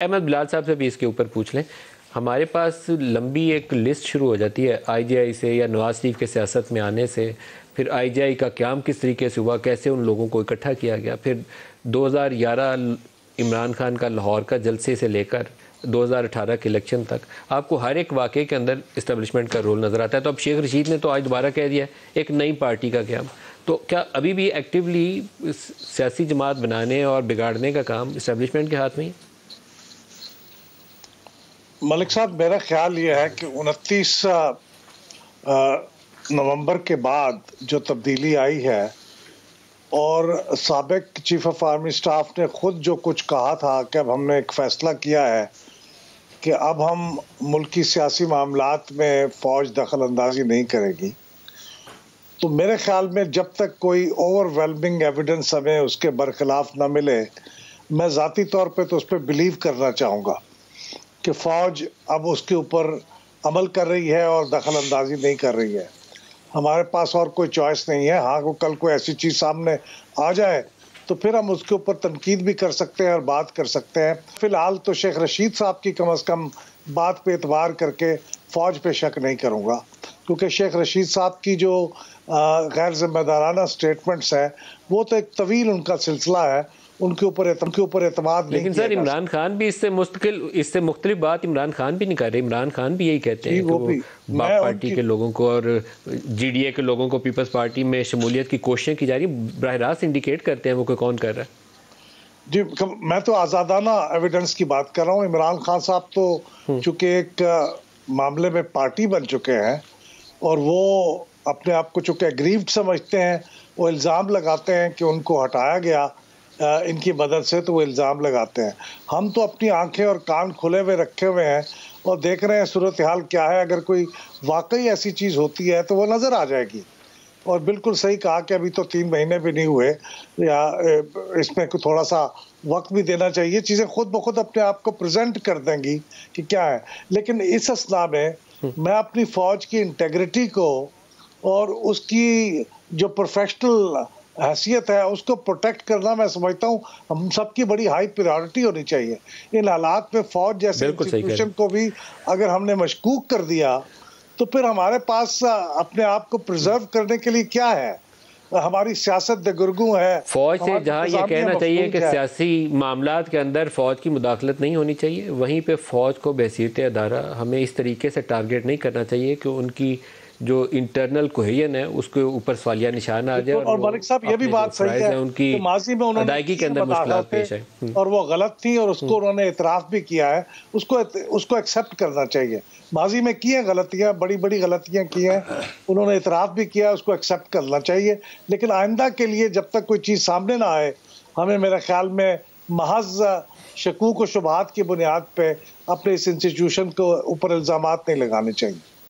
احمد بلال صاحب سے بھی اس کے اوپر پوچھ لیں. ہمارے پاس لمبی ایک لسٹ شروع ہو جاتی ہے آئی جے آئی سے یا نواز شریف کے سیاست میں آنے سے. پھر آئی جے آئی کا قیام کس طریقے سے ہوا, کیسے ان لوگوں کو اکٹھا کیا گیا. پھر 2011 عمران خان کا لاہور کا جلسے سے لے کر 2018 کے الیکشن تک آپ کو ہر ایک واقعے کے اندر اسٹیبلشمنٹ کا رول نظر آتا ہے. تو اب شیخ رشید نے تو آج دوبارہ کہہ دیا ایک نئی پارٹی کا قیام. تو کیا ابھی بھی ایکٹیولی سیاسی جماعت بنانے اور بگاڑنے کا کام اسٹیبلشمنٹ کے ہاتھ میں ہی؟ ملک صاحب, میرا خیال یہ ہے کہ 29 نومبر کے بعد جو تبدیلی آئی ہے اور سابق چیف آف آرمی سٹاف نے خود جو کچھ کہا تھا کہ اب ہم نے ایک فیصلہ کیا ہے کہ اب ہم ملکی سیاسی معاملات میں فوج دخل اندازی نہیں کرے گی, تو میرے خیال میں جب تک کوئی اوور ویلمنگ ایویڈنس ہمیں اس کے برخلاف نہ ملے, میں ذاتی طور پہ تو اس پہ بلیو کرنا چاہوں گا کہ فوج اب اس کے اوپر عمل کر رہی ہے اور دخل اندازی نہیں کر رہی ہے. ہمارے پاس اور کوئی چوائس نہیں ہے. ہاں, کل کوئی ایسی چیز سامنے آ جائے تو پھر ہم اس کے اوپر تنقید بھی کر سکتے ہیں اور بات کر سکتے ہیں. فی الحال تو شیخ رشید صاحب کی کم از کم بات پہ اعتبار کر کے فوج پہ شک نہیں کروں گا, کیونکہ شیخ رشید صاحب کی جو غیر ذمہ دارانہ سٹیٹمنٹس ہیں وہ تو ایک طویل ان کا سلسلہ ہے, ان کے اوپر اعتماد نہیں. لیکن سر عمران خان بھی اس سے مختلف بات عمران خان بھی نہیں کر رہے. عمران خان بھی یہی کہتے ہیں کہ وہ باپ پارٹی کے لوگوں کو اور جی ڈی اے کے لوگوں کو پیپلز پارٹی میں شمولیت کی کوششیں کی جا رہی ہیں, براہ راست انڈیکیٹ کرتے ہیں وہ کہ کون کر رہا ہے. جی, میں تو آزادانہ ایویڈنس کی بات کر رہا ہوں. عمران خان صاحب تو چونکہ ایک معاملے میں پارٹی بن چکے ہیں اور وہ اپنے آپ کو چونکہ اگریوڈ سمجھتے ہیں, وہ الزام لگاتے ہیں کہ ان کو ہٹایا گیا ان کی مدد سے, تو وہ الزام لگاتے ہیں. ہم تو اپنی آنکھیں اور کان کھلے ہوئے رکھے ہوئے ہیں اور دیکھ رہے ہیں صورتحال کیا ہے. اگر کوئی واقعی ایسی چیز ہوتی ہے تو وہ نظر آ جائے گی. اور بالکل صحیح کہا کہ ابھی تو 3 مہینے بھی نہیں ہوئے, یا اس میں تھوڑا سا وقت بھی دینا چاہیے. چیزیں خود بخود اپنے آپ کو پریزنٹ کر دیں گی کہ کیا ہے. لیکن اس اثناء میں میں اپنی فوج کی انٹیگریٹی کو اور اس کی جو پروفیشنل حیثیت ہے اس کو پروٹیکٹ کرنا میں سمجھتا ہوں ہم سب کی بڑی ہائی پریارٹی ہونی چاہیے. ان حالات میں فوج جیسے انسٹیٹیوشن کو بھی اگر ہم نے مشکوک کر دیا تو پھر ہمارے پاس اپنے آپ کو پریزرو کرنے کے لیے کیا ہے. ہماری سیاست دگرگوں ہے. فوج سے جہاں یہ کہنا چاہیے کہ سیاسی معاملات کے اندر فوج کی مداخلت نہیں ہونی چاہیے, وہیں پہ فوج کو بحیثیت ادارہ ہمیں اس طریقے سے ٹارگیٹ نہیں کرنا چاہیے کہ ان کی جو انٹرنل کوہیژن ہے اس کے اوپر سوالیہ نشان آ جائے. اور ملک صاحب یہ بھی بات صحیح ہے ان کی ماضی میں انہوں نے ادائیگی کے اندر مشکلات پیش ہے اور وہ غلط تھی اور اس کو انہوں نے اعتراف بھی کیا ہے. اس کو ایکسیپٹ کرنا چاہیے. ماضی میں کی ہیں غلطیاں, بڑی بڑی غلطیاں کی ہیں, انہوں نے اعتراف بھی کیا, اس کو ایکسیپٹ کرنا چاہیے. لیکن آئندہ کے لیے جب تک کوئی چیز سامنے نہ آئے ہمیں میرے خیال میں محض شکوک و شبہات کی بنیاد پہ اپنے اس انسٹیٹیوشن کو اوپر الزامات نہیں لگانے چاہیے.